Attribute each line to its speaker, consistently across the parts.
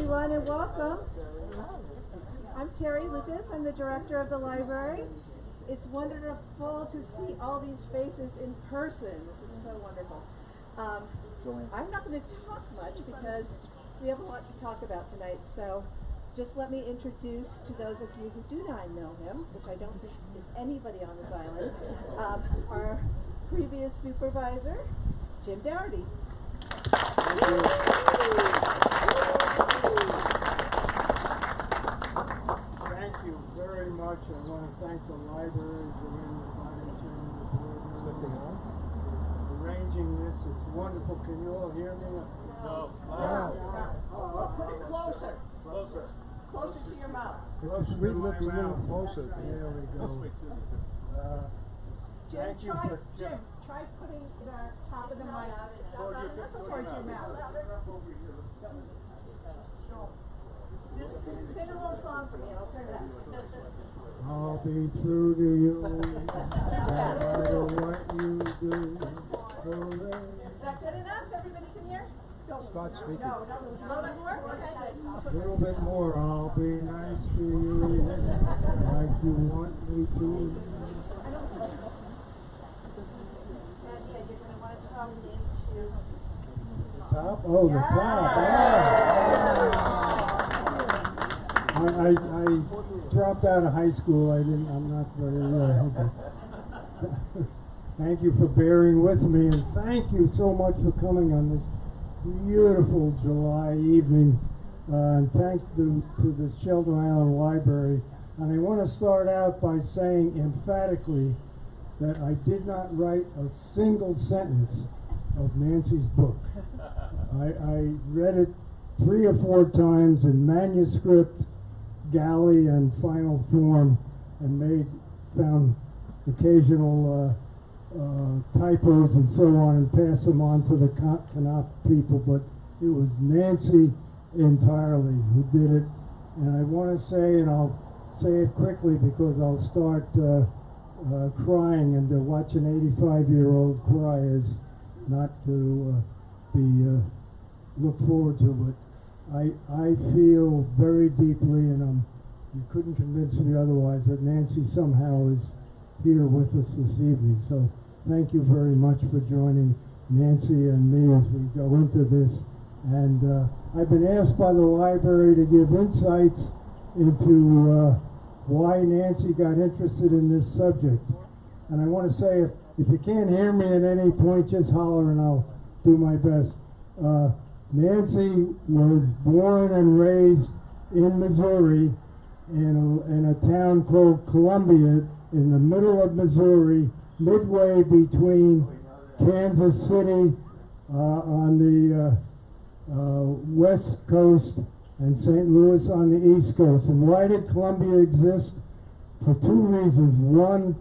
Speaker 1: everyone, and welcome. I'm Terry Lucas. I'm the director of the library. It's wonderful to see all these faces in person. This is so wonderful. I'm not going to talk much because we have a lot to talk about tonight, so just let me introduce to those of you who do not know him, which I don't think is anybody on this island, our previous supervisor, Jim Dougherty.
Speaker 2: Thank you very much. I want to thank the library for arranging this. It's wonderful. Can you all hear me?
Speaker 3: No.
Speaker 4: Put it closer. Closer to your mouth.
Speaker 2: Closer to my mouth. Closer. There we go. Thank you for
Speaker 4: Jim, try putting the top of the mic towards your mouth. Just sing a little song for me. I'll turn it up.
Speaker 2: I'll be true to you, no matter what you do.
Speaker 1: Is that good enough? Everybody can hear?
Speaker 2: Start speaking.
Speaker 1: A little bit more? Okay.
Speaker 2: A little bit more. I'll be nice to you, like you want me to.
Speaker 1: You're going to want to come into
Speaker 2: The top? Oh, the top. I dropped out of high school. I'm not very okay. Thank you for bearing with me, and thank you so much for coming on this beautiful July evening. And thanks to the Shelter Island Library. And I want to start out by saying emphatically that I did not write a single sentence of Nancy's book. I read it 3 or 4 times in manuscript, galley, and final form, and found occasional typos and so on, and pass them on to the Canop people. But it was Nancy entirely who did it. And I want to say, and I'll say it quickly because I'll start crying, and to watch an 85-year-old cry is not to be look forward to, but I feel very deeply, and you couldn't convince me otherwise, that Nancy somehow is here with us this evening. So thank you very much for joining Nancy and me as we go into this. And I've been asked by the library to give insights into why Nancy got interested in this subject. And I want to say, if you can't hear me at any point, just holler and I'll do my best. Nancy was born and raised in Missouri in a town called Columbia in the middle of Missouri, midway between Kansas City on the west coast and St. Louis on the east coast. And why did Columbia exist? For 2 reasons. One,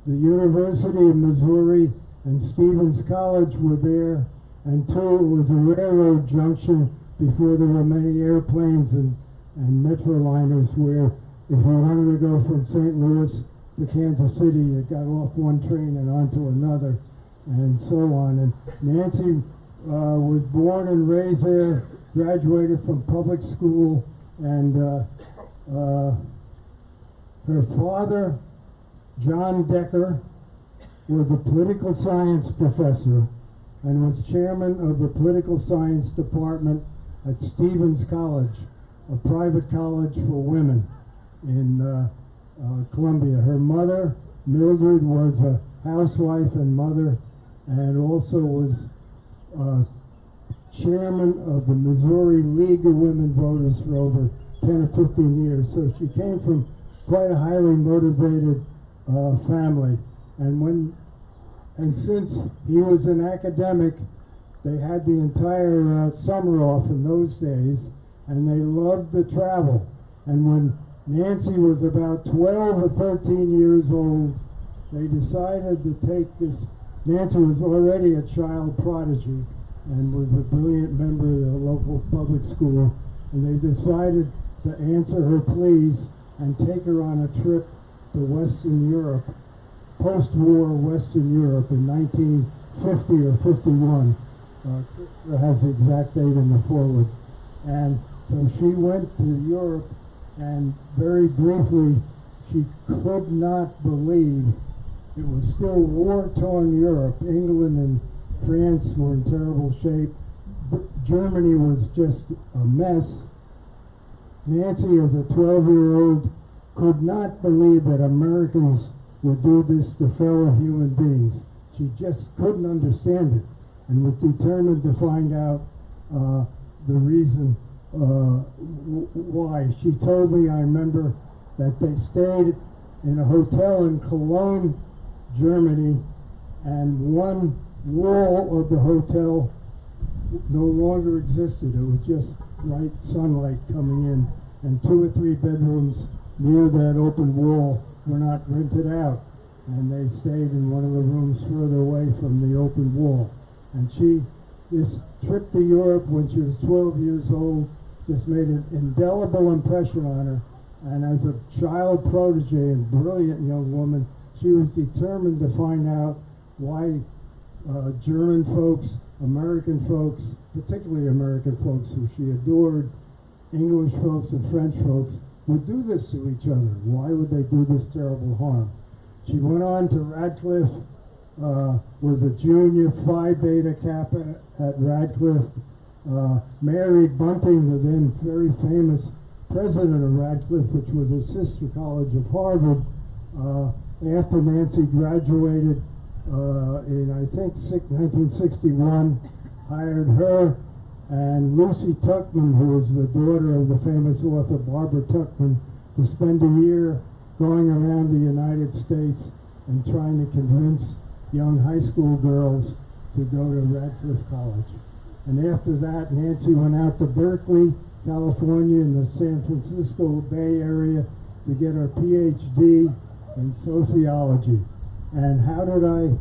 Speaker 2: the University of Missouri and Stevens College were there, and 2, it was a railroad junction before there were many airplanes and metroliners, where if you wanted to go from St. Louis to Kansas City, you got off one train and onto another, and so on. And Nancy was born and raised there, graduated from public school, and her father, John Decker, was a political science professor and was chairman of the political science department at Stevens College, a private college for women in Columbia. Her mother, Mildred, was a housewife and mother, and also was chairman of the Missouri League of Women Voters for over 10 or 15 years. So she came from quite a highly motivated family. And since he was an academic, they had the entire summer off in those days, and they loved to travel. And when Nancy was about 12 or 13 years old, they decided to take this. Nancy was already a child prodigy and was a brilliant member of the local public school, and they decided to answer her pleas and take her on a trip to Western Europe, post-war Western Europe in 1950 or 51. Christopher has the exact date in the forward. And So she went to Europe, and very briefly, she could not believe it was still war-torn Europe. England and France were in terrible shape. Germany was just a mess. Nancy, as a 12-year-old, could not believe that Americans would do this to fellow human beings. She just couldn't understand it, and was determined to find out the reason why. She told me, I remember, that they stayed in a hotel in Cologne, Germany, and one wall of the hotel no longer existed. It was just bright sunlight coming in, and 2 or 3 bedrooms near that open wall were not rented out, and they stayed in one of the rooms further away from the open wall. And this trip to Europe when she was 12 years old just made an indelible impression on her, and as a child protege and brilliant young woman, she was determined to find out why German folks, American folks, particularly American folks who she adored, English folks and French folks, would do this to each other. Why would they do this terrible harm? She went on to Radcliffe, was a junior Phi Beta Kappa at Radcliffe, married Bunting, the then very famous president of Radcliffe, which was a sister college of Harvard. After Nancy graduated in, I think, 1961, hired her and Lucy Tuckman, who was the daughter of the famous author Barbara Tuckman, to spend a year going around the United States and trying to convince young high school girls to go to Radcliffe College. And after that, Nancy went out to Berkeley, California, in the San Francisco Bay Area to get her PhD in sociology. And how did I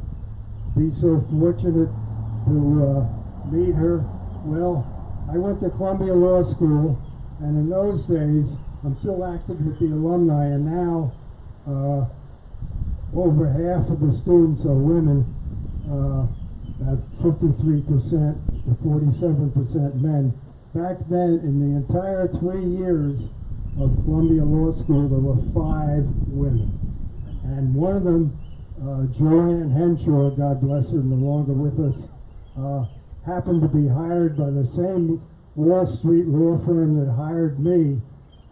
Speaker 2: be so fortunate to meet her? Well, I went to Columbia Law School, and in those days, I'm still active with the alumni, and now over half of the students are women, about 53% to 47% men. Back then, in the entire 3 years of Columbia Law School, there were 5 women. And one of them, Joanne Henshaw, God bless her, no longer with us, happened to be hired by the same Wall Street law firm that hired me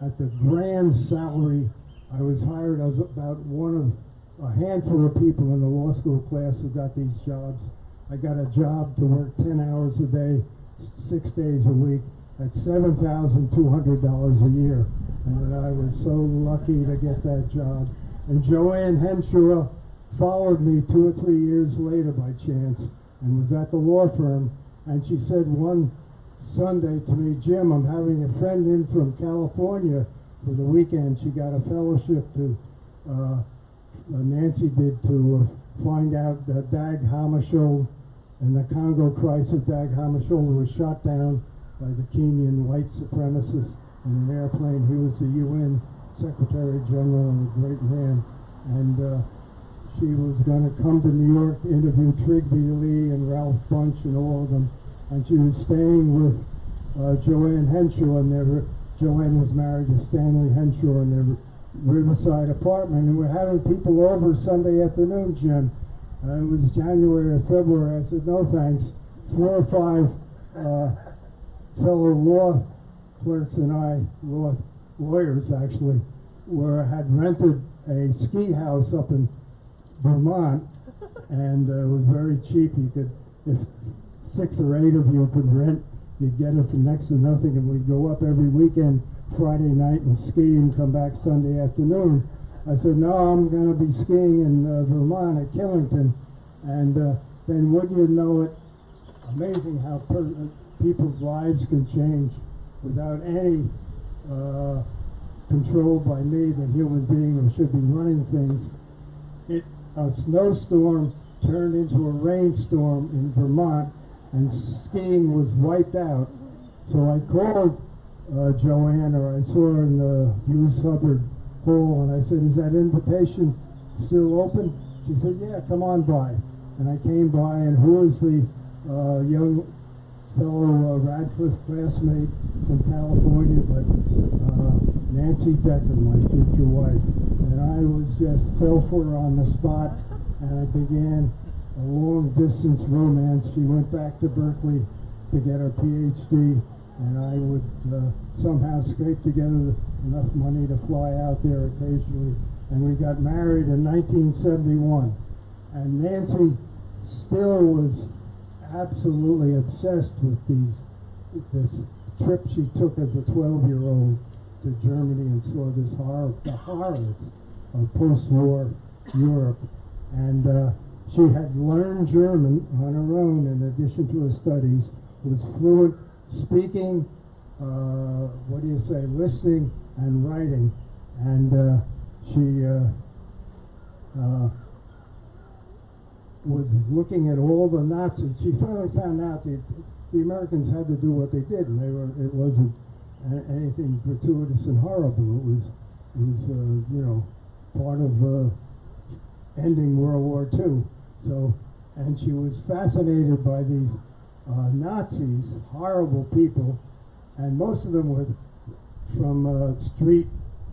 Speaker 2: at the grand salary. I was hired as about one of a handful of people in the law school class who got these jobs. I got a job to work 10 hours a day, 6 days a week, at $7,200 a year. And I was so lucky to get that job. And Joanne Henshaw followed me 2 or 3 years later by chance and was at the law firm. And she said one Sunday to me, Jim, I'm having a friend in from California for the weekend. She got a fellowship to, Nancy did, to find out that Dag Hammarskjöld in the Congo crisis. Dag Hammarskjöld was shot down by the Kenyan white supremacists in an airplane. He was the UN Secretary General and a great man. And she was going to come to New York to interview Trigby Lee and Ralph Bunch and all of them. And she was staying with Joanne Henshaw, and Joanne was married to Stanley Henshaw in their Riverside apartment. And we're having people over Sunday afternoon, Jim. It was January or February. I said, no thanks. 4 or 5 fellow law clerks and I, lawyers actually, had rented a ski house up in Vermont, and it was very cheap. You could, if 6 or 8 of you could rent, you'd get it for next to nothing, and we'd go up every weekend, Friday night, and ski and come back Sunday afternoon. I said, no, I'm going to be skiing in Vermont at Killington. And then wouldn't you know it, amazing how people's lives can change without any control by me, the human being who should be running things. A snowstorm turned into a rainstorm in Vermont, and skiing was wiped out. So I called Joanne, or I saw her in the Hughes Hubbard Hall, and I said, is that invitation still open? She said, yeah, come on by. And I came by, and who was the young fellow Radcliffe classmate from California, but Nancy Dougherty, my future wife. And I was just fell for her on the spot, and I began a long-distance romance. She went back to Berkeley to get her PhD, and I would somehow scrape together enough money to fly out there occasionally. And we got married in 1971. And Nancy still was absolutely obsessed with this trip she took as a 12-year-old to Germany and saw the horrors of post-war Europe. And she had learned German on her own in addition to her studies, was fluent speaking, listening and writing. And she was looking at all the Nazis. She finally found out that the Americans had to do what they did, and it wasn't anything gratuitous and horrible. It was part of ending World War II. So, and she was fascinated by these Nazis, horrible people, and most of them were from street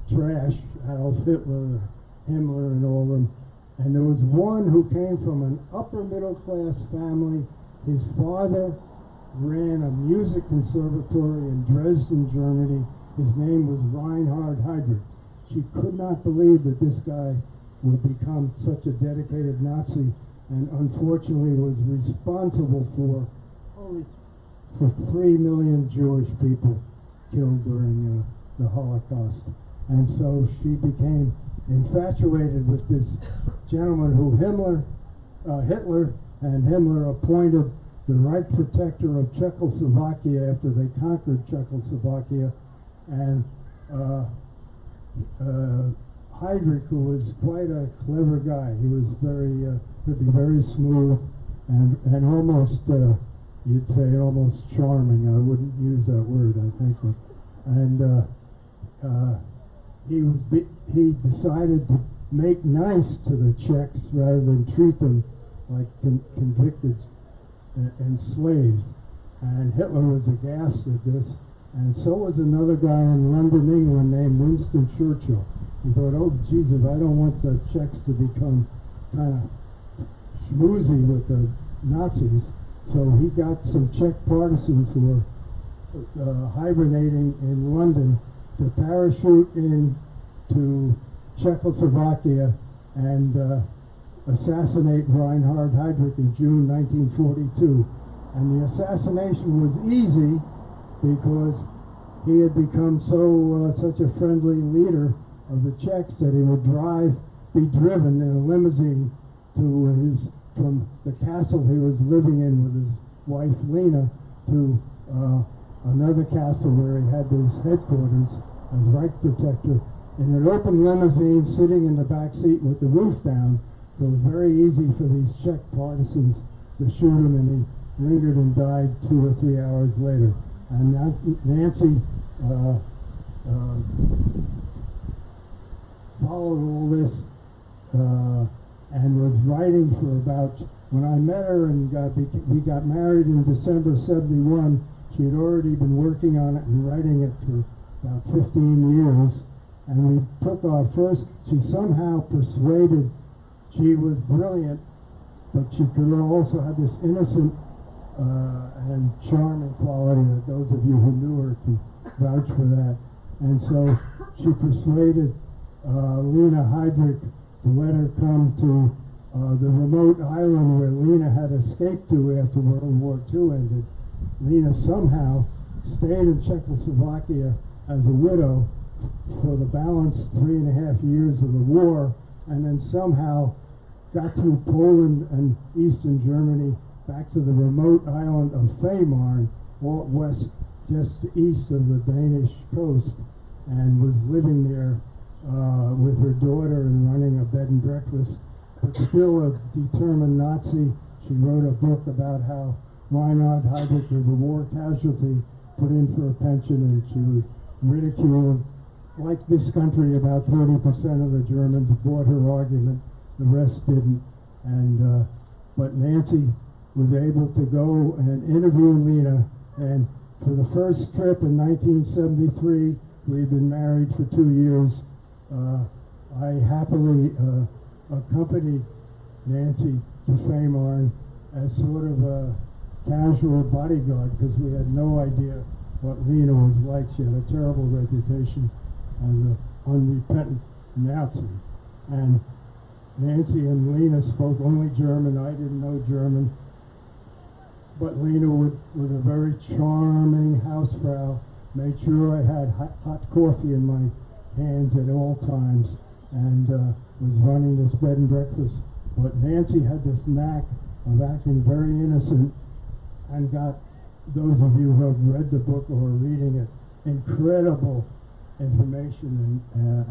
Speaker 2: trash, Adolf Hitler, Himmler, and all of them. And there was one who came from an upper middle class family. His father ran a music conservatory in Dresden, Germany. His name was Reinhard Heydrich. She could not believe that this guy would become such a dedicated Nazi, and unfortunately was responsible for 3 million Jewish people killed during the Holocaust. And so she became infatuated with this gentleman who Hitler and Himmler appointed the right protector of Czechoslovakia after they conquered Czechoslovakia. And Heydrich, who was quite a clever guy, he was could be very smooth and almost, you'd say almost charming. I wouldn't use that word, I think. And he decided to make nice to the Czechs rather than treat them like convicted and slaves. And Hitler was aghast at this, and so was another guy in London, England, named Winston Churchill. He thought, oh, Jesus, I don't want the Czechs to become kind of schmoozy with the Nazis. So he got some Czech partisans who were hibernating in London to parachute into Czechoslovakia and assassinate Reinhard Heydrich in June 1942. And the assassination was easy because he had become such a friendly leader of the Czechs that he would be driven in a limousine from the castle he was living in with his wife Lena to another castle where he had his headquarters as Reich protector, in an open limousine sitting in the back seat with the roof down. So it was very easy for these Czech partisans to shoot him, and he lingered and died 2 or 3 hours later. And Nancy followed all this and was writing for when I met her and we got married in December '71, she had already been working on it and writing it for about 15 years. And we took our first, she somehow persuaded, she was brilliant, but she could also have this innocent and charming quality that those of you who knew her can vouch for that. And so she persuaded Lena Heydrich to let her come to the remote island where Lena had escaped to after World War II ended. Lena somehow stayed in Czechoslovakia as a widow for the balance 3.5 years of the war, and then somehow got through Poland and Eastern Germany back to the remote island of Fehmarn, west, just east of the Danish coast, and was living there with her daughter and running a bed and breakfast, but still a determined Nazi. She wrote a book about how Reinhard Heydrich was a war casualty, put in for a pension, and she was ridiculed. Like this country, about 30% of the Germans bought her argument, the rest didn't. And but Nancy was able to go and interview Lena, and for the first trip in 1973, we'd been married for 2 years. I happily accompanied Nancy to Faymarn as sort of a casual bodyguard because we had no idea what Lena was like. She had a terrible reputation as an unrepentant Nazi. And Nancy and Lena spoke only German. I didn't know German. But Lena was a very charming housefrau, made sure I had hot coffee in my hands at all times, and was running this bed and breakfast. But Nancy had this knack of acting very innocent and got, those of you who have read the book or are reading it, incredible information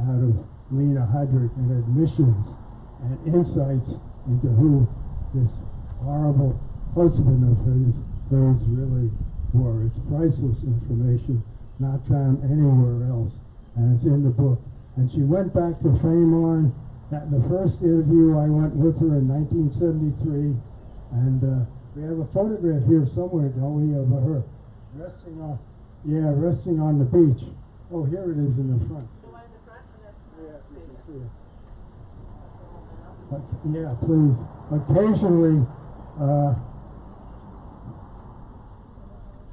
Speaker 2: out of Lena Heydrich and admissions and insights into who this horrible husband of hers really were. It's priceless information, not found anywhere else, and it's in the book. And she went back to Faymarn. At the first interview, I went with her in 1973, and we have a photograph here somewhere, don't we, of her resting on the beach. Oh, here it is in the front.
Speaker 1: The one in the front?
Speaker 2: Yeah, you can see it. But, yeah, please. Occasionally,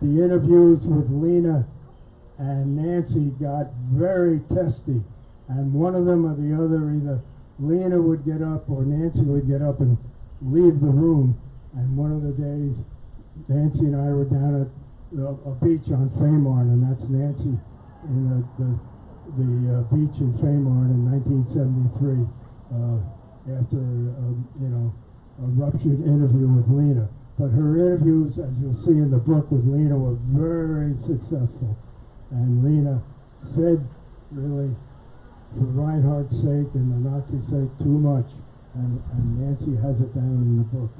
Speaker 2: the interviews with Lena and Nancy got very testy, and one of them or the other, either Lena would get up or Nancy would get up and leave the room. And one of the days, Nancy and I were down at a beach on Faymarn, and that's Nancy in the beach in Faymarn in 1973 after a ruptured interview with Lena. But her interviews, as you'll see in the book with Lena, were very successful. And Lena said, really, for Reinhardt's sake and the Nazi sake, too much. And Nancy has it down in the book.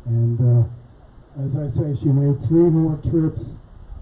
Speaker 2: And as I say, she made 3 more trips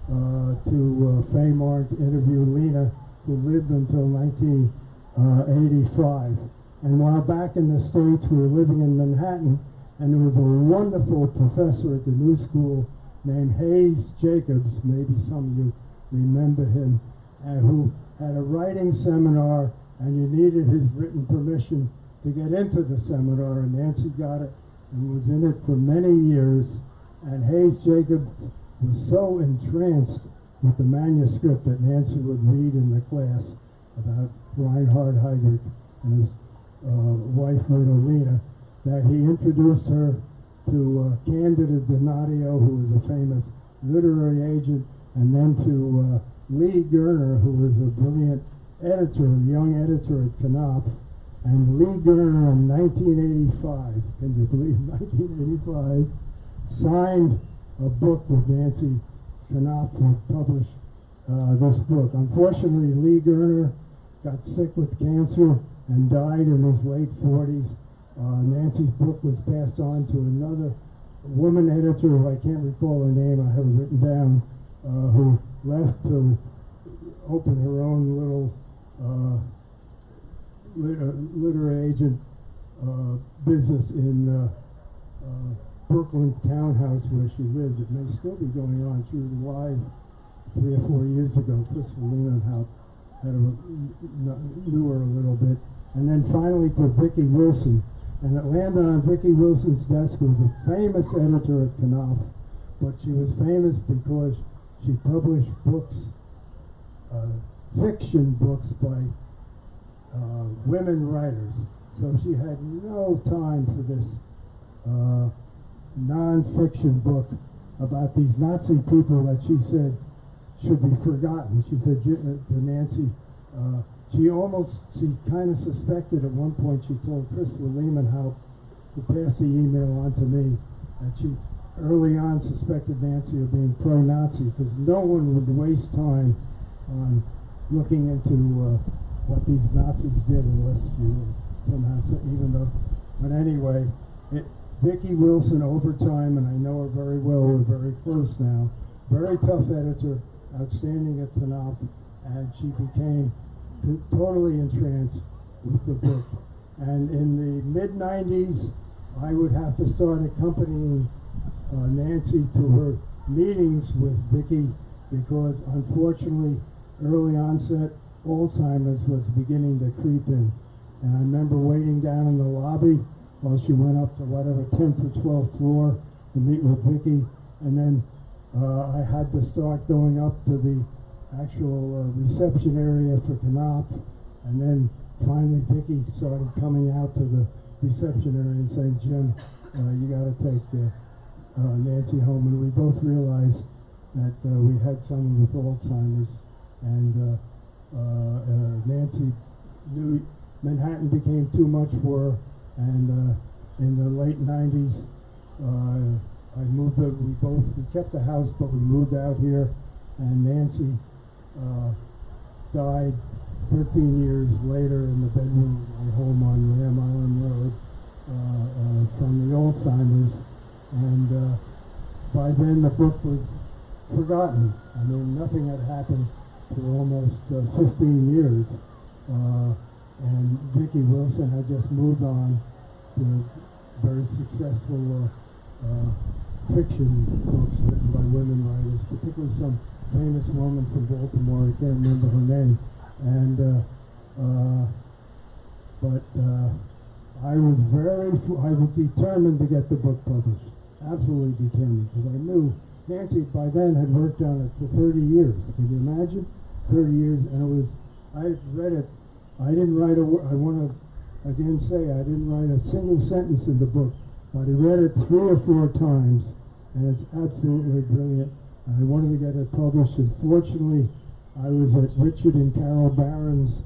Speaker 2: to Faymarn to interview Lena, who lived until 1985. And while back in the States, we were living in Manhattan, and there was a wonderful professor at the New School named Hayes Jacobs, maybe some of you remember him, who had a writing seminar, and you needed his written permission to get into the seminar, and Nancy got it and was in it for many years. And Hayes Jacobs was so entranced with the manuscript that Nancy would read in the class about Reinhard Heydrich and his wife, Lena, that he introduced her to Candida Donadio, who was a famous literary agent, and then to Lee Gerner, who was a brilliant editor, a young editor at Knopf. And Lee Gerner in 1985, can you believe 1985, signed a book with Nancy Knopf to publish this book. Unfortunately, Lee Gerner got sick with cancer and died in his late 40s. Nancy's book was passed on to another woman editor, who I can't recall her name, I have it written down, who left to open her own little literary agent business in Brooklyn townhouse where she lived. It may still be going on. She was alive 3 or 4 years ago. Christopher Leonhout knew her a little bit. And then finally to Vicki Wilson. And it landed on Vicki Wilson's desk, who was a famous editor at Knopf, but she was famous because she published books, fiction books by women writers. So she had no time for this non-fiction book about these Nazi people that she said should be forgotten. She said to Nancy, she kind of suspected at one point, she told Christopher Lehman how to pass the email on to me, and she early on suspected Nancy of being pro-Nazi, because no one would waste time on looking into what these Nazis did unless you somehow, even though, but anyway, Vicki Wilson over time, and I know her very well, we're very close now, very tough editor, outstanding at Knopf, and she became totally entranced with the book. And in the mid-90s, I would have to start accompanying Nancy to her meetings with Vicki because unfortunately early onset Alzheimer's was beginning to creep in. And I remember waiting down in the lobby while she went up to whatever 10th or 12th floor to meet with Vicki. And then I had to start going up to the actual reception area for Knopf. And then finally Vicki started coming out to the reception area and saying, Jim, you got to take Nancy home. And we both realized that we had someone with Alzheimer's. And Nancy knew Manhattan became too much for her, and in the late 90s, we kept the house, but we moved out here, and Nancy died 13 years later in the bedroom of my home on Ram Island Road from the Alzheimer's, and by then the book was forgotten. I mean, nothing had happened for almost 15 years. And Vicki Wilson had just moved on to very successful fiction books written by women writers, particularly some famous woman from Baltimore. I can't remember her name. And I was determined to get the book published. Absolutely determined, because I knew Nancy by then had worked on it for 30 years. Can you imagine? 30 years, and I read it. I didn't write a word. I want to again say I didn't write a single sentence in the book, but I read it 3 or 4 times, and it's absolutely brilliant. I wanted to get it published, and fortunately, I was at Richard and Carol Barron's.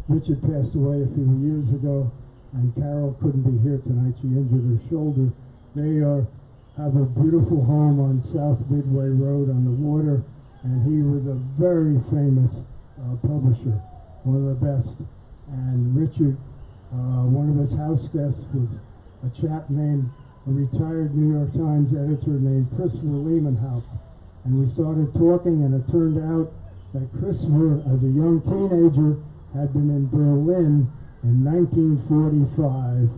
Speaker 2: Richard passed away a few years ago, and Carol couldn't be here tonight. She injured her shoulder. They have a beautiful home on South Midway Road on the water, and he was a very famous publisher, one of the best. And Richard, one of his house guests was a chap named, a retired New York Times editor named Christopher Lehmanhaupt. And we started talking, and it turned out that Christopher, as a young teenager, had been in Berlin in 1945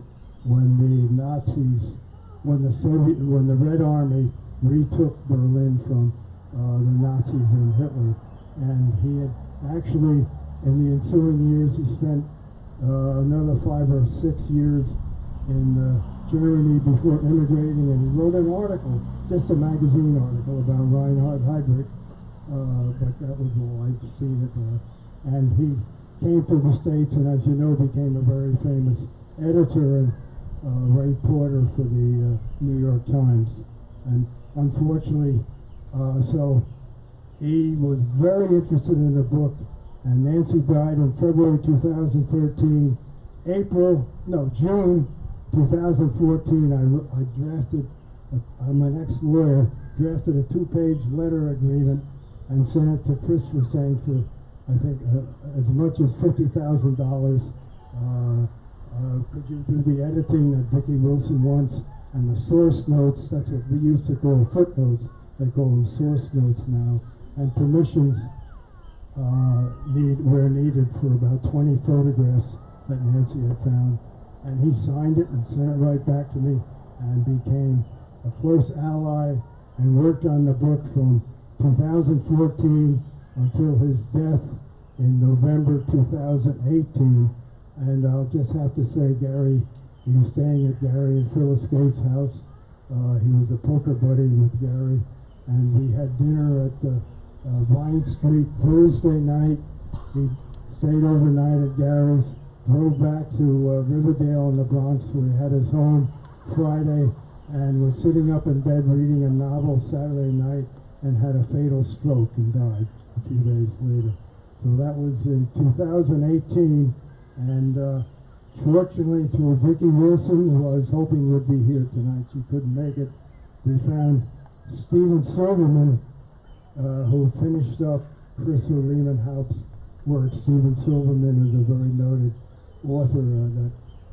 Speaker 2: when the Red Army retook Berlin from the Nazis and Hitler. And he had actually, in the ensuing years, he spent another 5 or 6 years in Germany before immigrating, and he wrote an article, just a magazine article about Reinhard Heydrich, but that was all. I've seen it. And he came to the States, and as you know, became a very famous editor and reporter for the New York Times. And unfortunately, so he was very interested in the book, and Nancy died in February 2013. June 2014, I drafted, I'm an ex-lawyer, drafted a 2-page letter agreement and sent it to Christopher saying for, I think, as much as $50,000, could you do the editing that Vicki Wilson wants, and the source notes, that's what we used to call footnotes, they call them source notes now, and permissions were needed for about 20 photographs that Nancy had found. And he signed it and sent it right back to me, and became a close ally and worked on the book from 2014 until his death in November 2018. And I'll just have to say, Gary, he was staying at Gary and Phyllis Gates' house. He was a poker buddy with Gary, and we had dinner at Vine Street Thursday night. He stayed overnight at Gary's, drove back to Riverdale in the Bronx, where he had his home Friday, and was sitting up in bed reading a novel Saturday night, and had a fatal stroke and died a few days later. So that was in 2018, and fortunately, through Vicki Wilson, who I was hoping would be here tonight, she couldn't make it, we found Stephen Silverman, who finished up Christopher Lehmanhaupt's work. Stephen Silverman is a very noted author that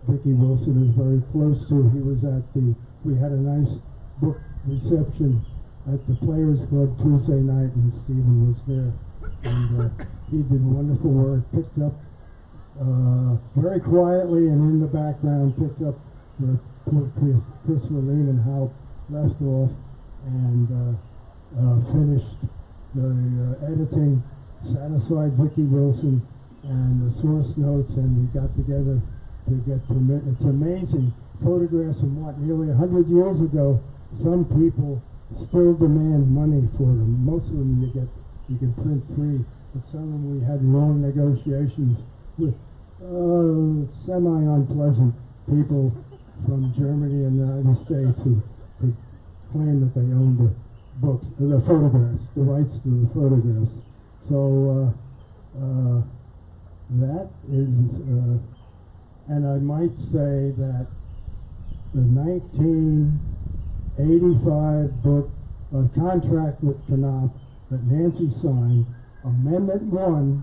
Speaker 2: Vicki Wilson is very close to. He was at we had a nice book reception at the Players Club Tuesday night, and Stephen was there. And he did wonderful work, picked up very quietly and in the background, picked up Christopher Lehmanhaupt left off and finished the editing, satisfied Vicki Wilson and the source notes, and we got together to get permit. It's amazing. Photographs from what, nearly 100 years ago, some people still demand money for them. Most of them you can print free, but some of them we had long negotiations with semi-unpleasant people from Germany and the United States who could claim that they owned the books, the photographs, the rights to the photographs. So that is, and I might say that the 1985 book, contract with Knopf that Nancy signed, Amendment 1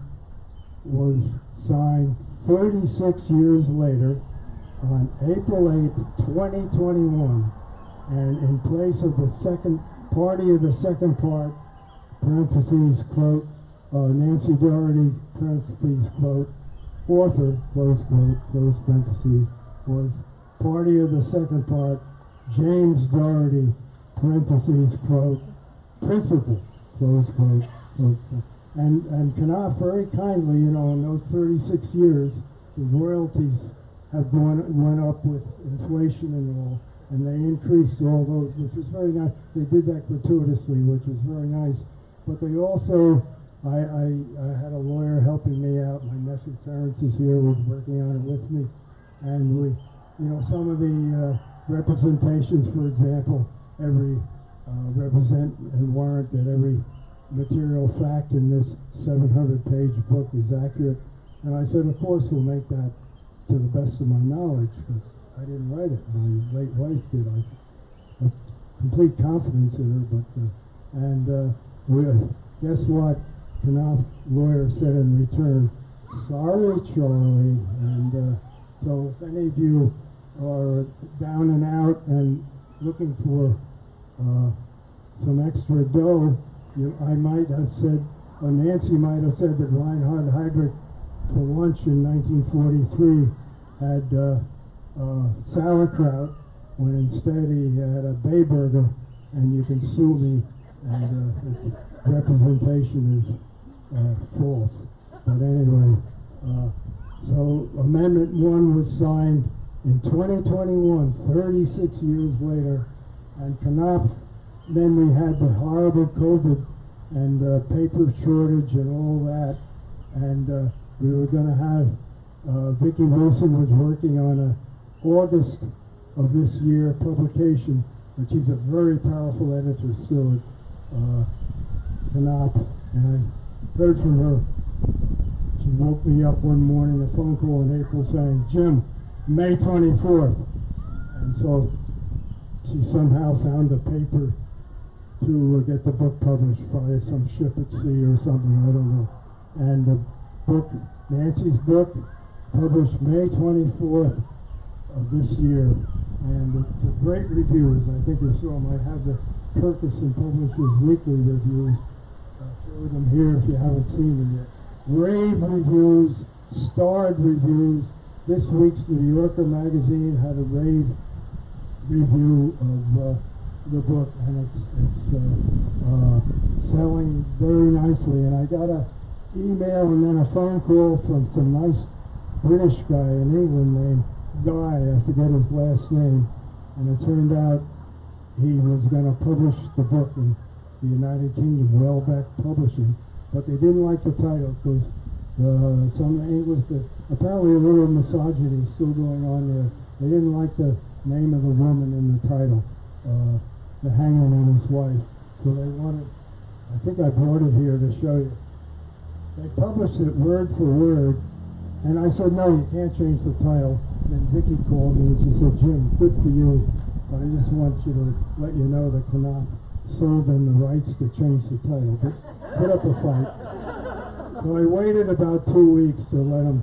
Speaker 2: was signed 36 years later on April 8th, 2021. And in place of the second party of the second part, parentheses, quote, Nancy Dougherty, parentheses, quote, author, close quote, close parentheses, was party of the second part, James Dougherty, parentheses, quote, principal, close quote, close quote. And Knopf very kindly, in those 36 years, the royalties have went up with inflation and all, and they increased all those, which was very nice. They did that gratuitously, which was very nice. But they also, I had a lawyer helping me out. My nephew Terrence is here, was working on it with me. And we, some of the representations, for example, every represent and warrant that every material fact in this 700-page book is accurate. And I said, of course, we'll make that to the best of my knowledge, because I didn't write it. My late wife did. I have complete confidence in her. But guess what? Knopf lawyer said in return, "Sorry, Charlie." And so, if any of you are down and out and looking for some extra dough, I might have said, or Nancy might have said, that Reinhard Heydrich for lunch in 1943 had sauerkraut, when instead he had a Bay Burger, and you can sue me, and representation is false. But anyway, so Amendment 1 was signed in 2021, 36 years later, and Knopf, then we had the horrible COVID and paper shortage and all that, and we were going to have, Vicki Wilson was working on a August of this year publication, but she's a very powerful editor still at Knopf, and I heard from her. She woke me up one morning, a phone call in April saying, "Jim, May 24th. And so she somehow found the paper to get the book published, probably some ship at sea or something, I don't know. And the book, Nancy's book, published May 24th of this year. And it's great reviews. I think you saw them. I have the Kirkus Publishers Weekly reviews. I'll show them here if you haven't seen them yet. Rave reviews, starred reviews. This week's New Yorker magazine had a rave review of the book, and it's selling very nicely. And I got an email and then a phone call from some nice British guy in England named Guy, I forget his last name, and it turned out he was going to publish the book in the United Kingdom, Welbeck Publishing, but they didn't like the title because some English, apparently a little misogyny is still going on there. They didn't like the name of the woman in the title, the Hangmen and His Wife. So they wanted, I think I brought it here to show you. They published it word for word, and I said, no, you can't change the title. Then Vicki called me and she said, Jim, good for you, but I just want you to let you know that Knopf sold them the rights to change the title. But put up a fight. So I waited about 2 weeks to let him,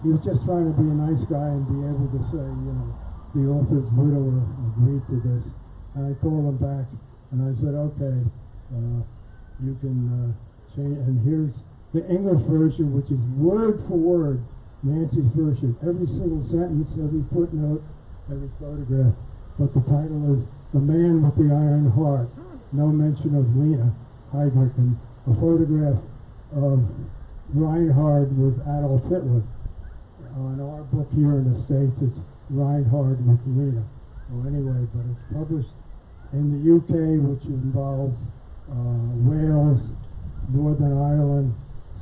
Speaker 2: he was just trying to be a nice guy and be able to say, the author's widower agreed to this. And I called him back and I said, okay, you can change, and here's the English version, which is word for word Nancy's version. Every single sentence, every footnote, every photograph but the title is The Man with the Iron Heart. No mention of Lena Heydrich, and a photograph of Reinhard with Adolf Hitler. On our book here in the States, it's Reinhard with Lena. So anyway, but it's published in the UK, which involves Wales, Northern Ireland,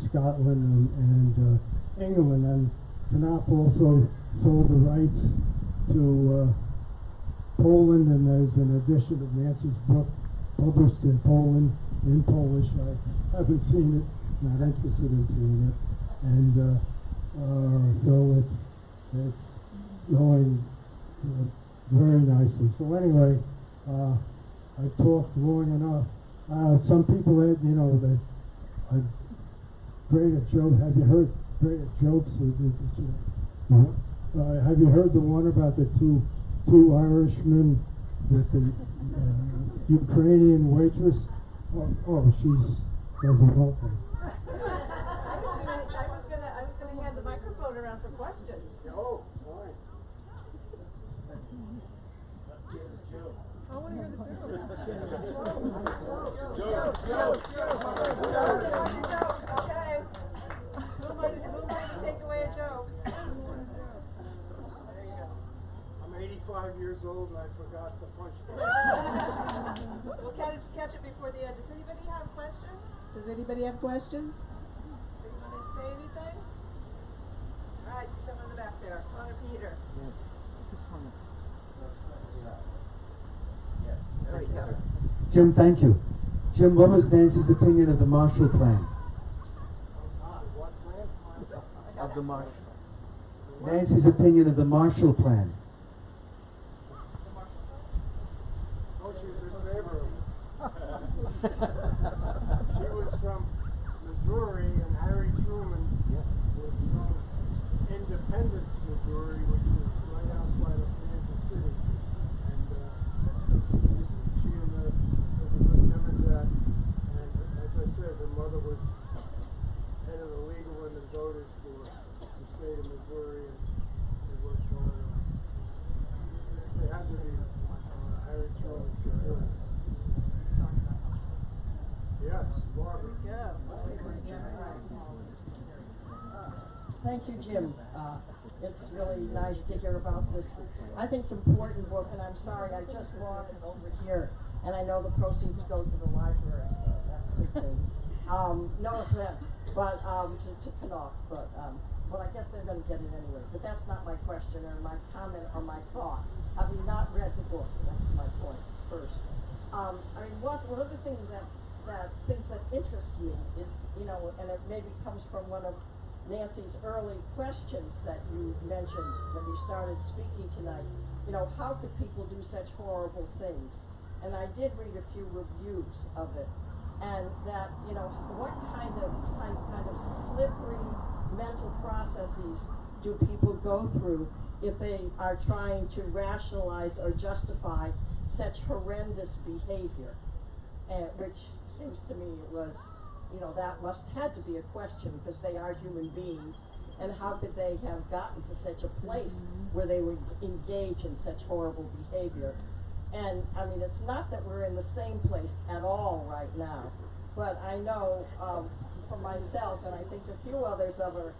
Speaker 2: Scotland, and England. And Knopf also sold the rights to Poland, and there's an edition of Nancy's book published in Poland, in Polish. I haven't seen it, not interested in seeing it. And so it's going very nicely. So anyway, I talked long enough. Some people had, you know, that great at jokes. Have you heard great at jokes? Have you heard the one about the two Irishmen with the Ukrainian waitress? Oh, she's doesn't help me.
Speaker 1: I was gonna hand the microphone around for questions.
Speaker 2: Oh, fine.
Speaker 1: I want to hear the joke. Okay. Who might take away a joke? There you go.
Speaker 2: I'm 85 years old and I forgot the punchline.
Speaker 1: We'll catch it before the end. Does anybody have questions? Does anybody have questions? Anyone say anything? All right, I see someone in the back there. Connor Peter.
Speaker 4: Yes.
Speaker 1: There you go.
Speaker 3: Jim, thank you. Jim, what was Nancy's opinion of the Marshall Plan?
Speaker 2: What plan?
Speaker 3: Of the Marshall. Nancy's opinion of the Marshall Plan.
Speaker 2: Oh, she's in favor of it. She was from Missouri, and Harry Truman was from Independence, Missouri, which is right outside of Kansas City. And she was a good Democrat. And as I said, her mother was head of the League of Women Voters for the state of Missouri, and they worked hard on. They had to be Harry Truman supporters. Yes, Barbara.
Speaker 4: Thank you, Jim. It's really nice to hear about this, I think, important book, and I'm sorry, I just walked over here, and I know the proceeds go to the library, so that's a good thing. No offense, but to Knopf, but I guess they're going to get it anyway. But that's not my question or my comment or my thought. Having not read the book, that's my point first. I mean, one of the things that interests me is, you know, and it maybe comes from one of Nancy's early questions that you mentioned when you started speaking tonight. You know, how could people do such horrible things? And I did read a few reviews of it, and that, you know, what kind of slippery mental processes do people go through if they are trying to rationalize or justify such horrendous behavior? Which seems to me was, you know, that had to be a question, because they are human beings, and how could they have gotten to such a place where they would engage in such horrible behavior? And I mean, it's not that we're in the same place at all right now, but I know for myself, and I think a few others are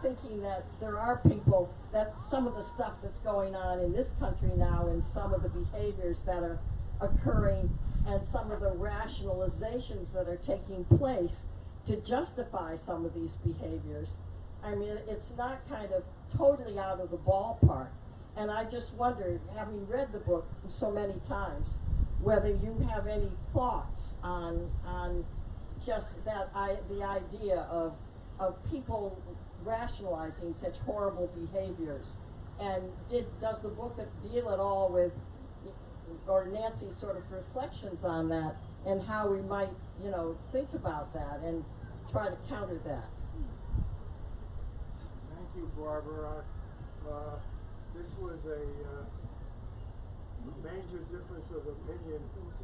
Speaker 4: thinking that there are people that some of the stuff that's going on in this country now, and some of the behaviors that are occurring, and some of the rationalizations that are taking place to justify some of these behaviors. I mean, it's not kind of totally out of the ballpark. And I just wonder, having read the book so many times, whether you have any thoughts on just that the idea of people rationalizing such horrible behaviors. And does the book deal at all with, or Nancy's sort of reflections on that, and how we might, you know, think about that and try to counter that?
Speaker 2: Thank you, Barbara. This was a major difference of opinion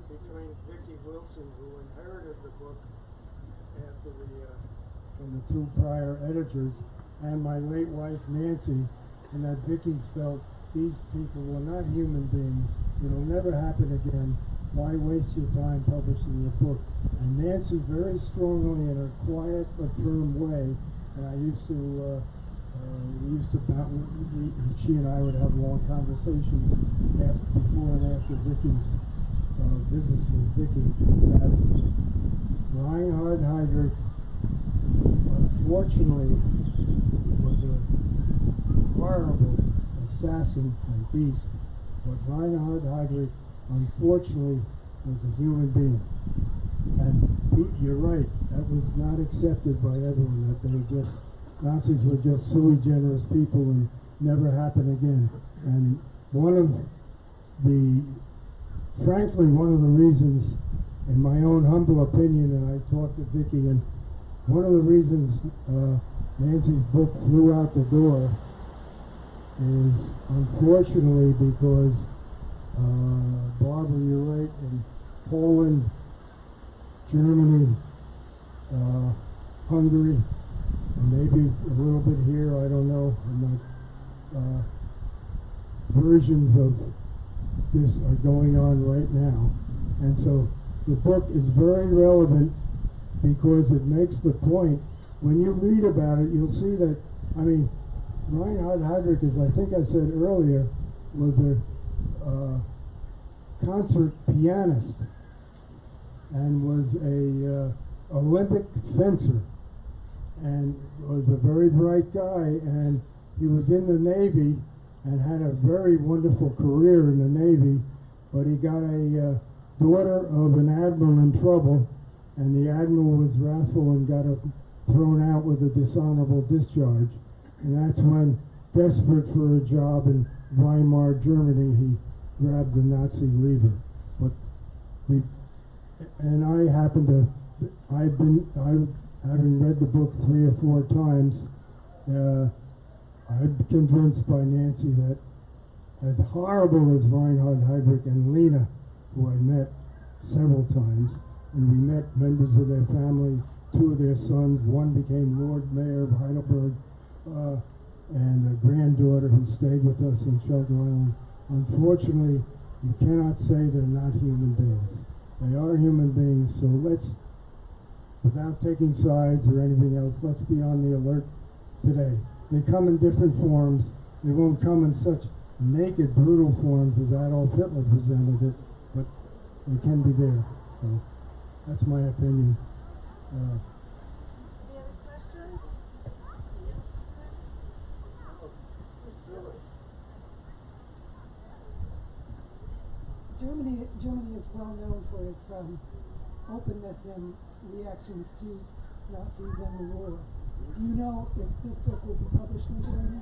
Speaker 2: between Vicki Wilson, who inherited the book after from the two prior editors, and my late wife Nancy, and that Vicki felt these people were not human beings. It'll never happen again. Why waste your time publishing your book? And Nancy very strongly, in a quiet but firm way, and I used to, she and I would have long conversations before and after Vicky's visits with Vicky, that Reinhard Heydrich, unfortunately, was a horrible assassin and beast, but Reinhard Heydrich, unfortunately, was a human being. And you're right, that was not accepted by everyone, that they just, Nazis were just sui generis people and never happen again. And frankly, one of the reasons, in my own humble opinion, and I talked to Vicky, and one of the reasons Nancy's book flew out the door is, unfortunately, because Barbara, you're right, in Poland, Germany, Hungary, and maybe a little bit here, I don't know, versions of this are going on right now. And so the book is very relevant because it makes the point. When you read about it, you'll see that, I mean, Reinhard Heydrich, as I think I said earlier, was a concert pianist and was a Olympic fencer and was a very bright guy, and he was in the Navy and had a very wonderful career in the Navy, but he got a daughter of an admiral in trouble, and the admiral was wrathful and got thrown out with a dishonorable discharge. And that's when, desperate for a job in Weimar, Germany, he grabbed the Nazi lever. But and I happen to, having read the book 3 or 4 times, I'm convinced by Nancy that as horrible as Reinhard Heydrich and Lena, who I met several times, and we met members of their family, 2 of their sons, one became Lord Mayor of Heidelberg, and a granddaughter who stayed with us in Shelter Island. Unfortunately, you cannot say they're not human beings. They are human beings, so let's, without taking sides or anything else, let's be on the alert today. They come in different forms. They won't come in such naked, brutal forms as Adolf Hitler presented it, but they can be there. So that's my opinion.
Speaker 1: Any other questions?
Speaker 5: Germany is well known for its openness and reactions to Nazis and the war. Do you know if this book will be published in Germany?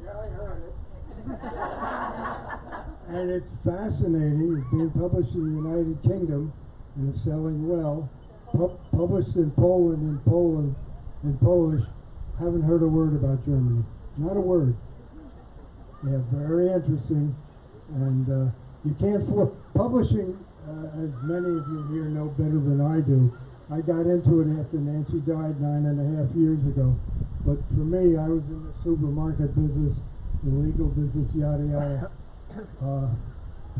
Speaker 2: Yeah, I heard it. And it's fascinating. It's being published in the United Kingdom and it's selling well. Published in Poland, in Polish. Haven't heard a word about Germany. Not a word. Yeah, very interesting. And you can't publishing, as many of you here know better than I do. I got into it after Nancy died 9.5 years ago. But for me, I was in the supermarket business, the legal business, yada yada.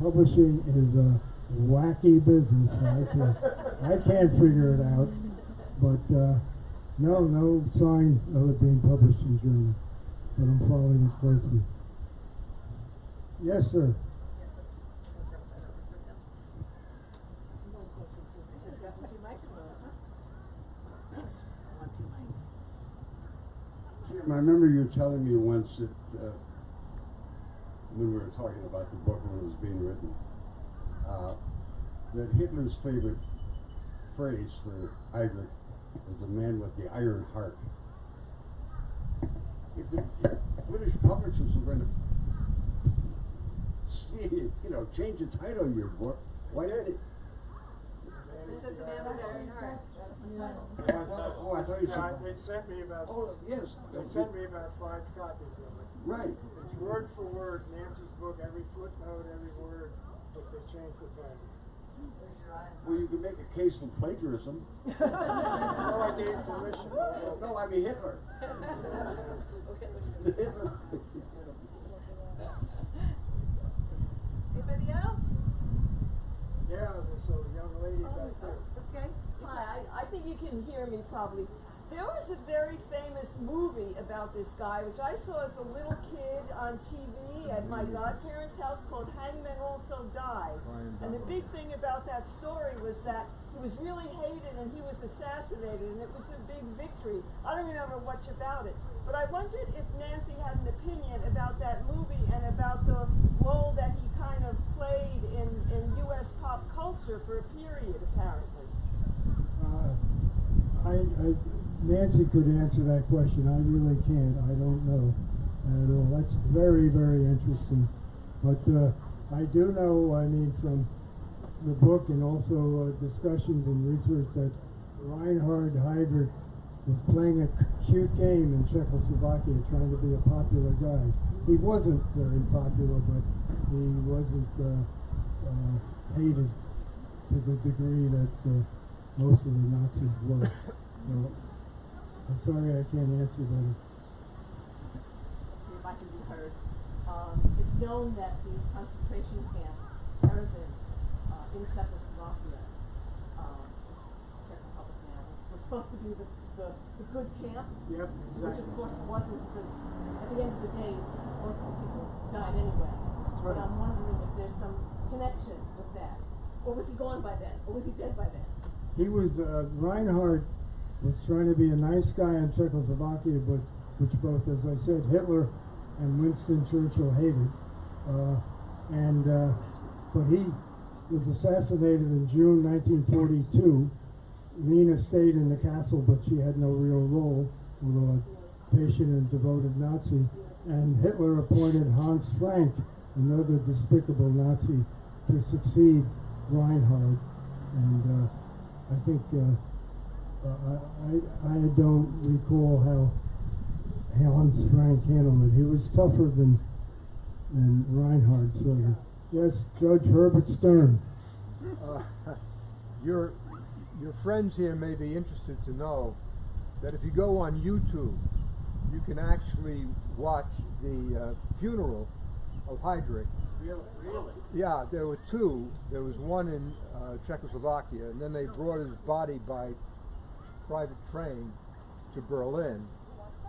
Speaker 2: Publishing is a wacky business. I can't figure it out. But no sign of it being published in German. But I'm following it closely. Yes, sir.
Speaker 6: Jim, I remember you telling me once that when we were talking about the book when it was being written, that Hitler's favorite phrase for Heydrich was the man with the iron heart. If the British publishers were going to change the title of your book, why did it?
Speaker 1: They said the man with the iron heart. That's the title.
Speaker 6: I thought you said.
Speaker 2: They sent me about.
Speaker 6: Oh yes.
Speaker 2: They sent me about 5 copies of it.
Speaker 6: Right.
Speaker 2: It's word for word Nancy's book, every footnote, every word, but they changed the title.
Speaker 6: Well, you can make a case for plagiarism. No, I gave permission. No, I mean Hitler. Hitler.
Speaker 1: Anybody else?
Speaker 2: Yeah, there's a young lady back there.
Speaker 1: Okay.
Speaker 7: Hi, I think you can hear me probably. There was a very famous movie about this guy, which I saw as a little kid on TV at my godparents' house called Hangmen Also Die. And the big thing about that story was that he was really hated and he was assassinated, and it was a big victory. I don't remember much about it, but I wondered if Nancy had an opinion about that movie and about the role that he kind of played in U.S. pop culture for a period, apparently.
Speaker 2: Nancy could answer that question. I really can't. I don't know at all. That's very, very interesting. But I do know, I mean, from the book and also discussions and research that Reinhard Heydrich was playing a cute game in Czechoslovakia, trying to be a popular guy. He wasn't very popular, but he wasn't hated to the degree that most of the Nazis were. So I'm sorry I can't answer better.
Speaker 7: Let's see if I can be heard. It's known that the concentration camp, Terezin, in Czechoslovakia, Czech Republic now, was supposed to be the good camp,
Speaker 2: Yep,
Speaker 7: which of course it wasn't, because at the end of the day, most of the people died anyway.
Speaker 2: That's
Speaker 7: But
Speaker 2: right.
Speaker 7: I'm wondering if there's some connection with that. Or was he gone by then? Or was he dead by then?
Speaker 2: He was, Reinhard was trying to be a nice guy in Czechoslovakia, but which both, as I said, Hitler and Winston Churchill hated. But he was assassinated in June 1942. Lena stayed in the castle, but she had no real role, although a patient and devoted Nazi. And Hitler appointed Hans Frank, another despicable Nazi, to succeed Reinhard. And I think I don't recall how Hans Frank handled it. He was tougher than Reinhard, sort of. Yes, Judge Herbert Stern.
Speaker 8: Your friends here may be interested to know that if you go on YouTube, you can actually watch the funeral of Heydrich.
Speaker 6: Really?
Speaker 8: Yeah, there were two. There was one in Czechoslovakia, and then they brought his body by private train to Berlin,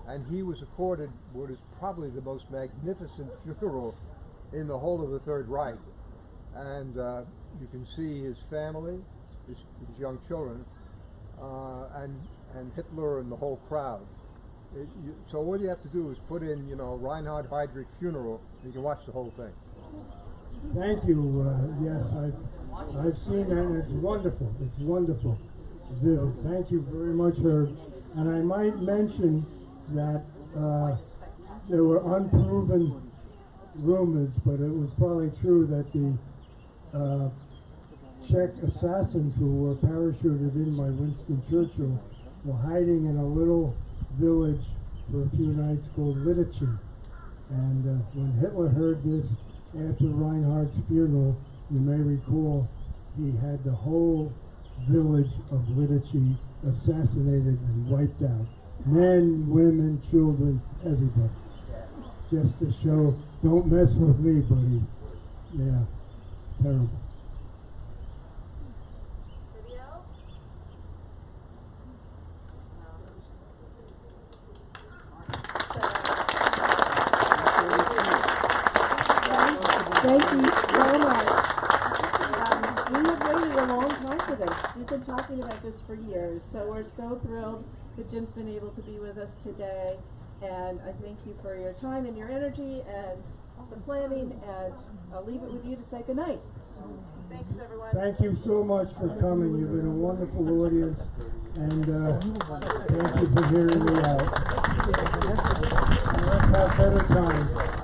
Speaker 8: and he was accorded what is probably the most magnificent funeral in the whole of the Third Reich. And you can see his family, his young children, and Hitler and the whole crowd. So all you have to do is put in, Reinhard Heydrich funeral, and you can watch the whole thing.
Speaker 2: Thank you. Yes, I've seen that, and it's wonderful. It's wonderful. Vivid. Thank you very much, Herb. And I might mention that there were unproven rumors, but it was probably true that the Czech assassins who were parachuted in by Winston Churchill were hiding in a little village for a few nights called Lidice. And when Hitler heard this after Reinhardt's funeral, you may recall he had the whole village of Lidice assassinated and wiped out. Men, women, children, everybody. Just to show, don't mess with me, buddy. Yeah, terrible.
Speaker 1: Anybody else? Thank you so much. We have waited a long time for this. We've been talking about this for years, so we're so thrilled that Jim's been able to be with us today. And I thank you for your time and your energy and the planning, and I'll leave it with you to say goodnight. Thanks, everyone.
Speaker 2: Thank you so much for coming. You've been a wonderful audience, and thank you for hearing me out. Let's have better times.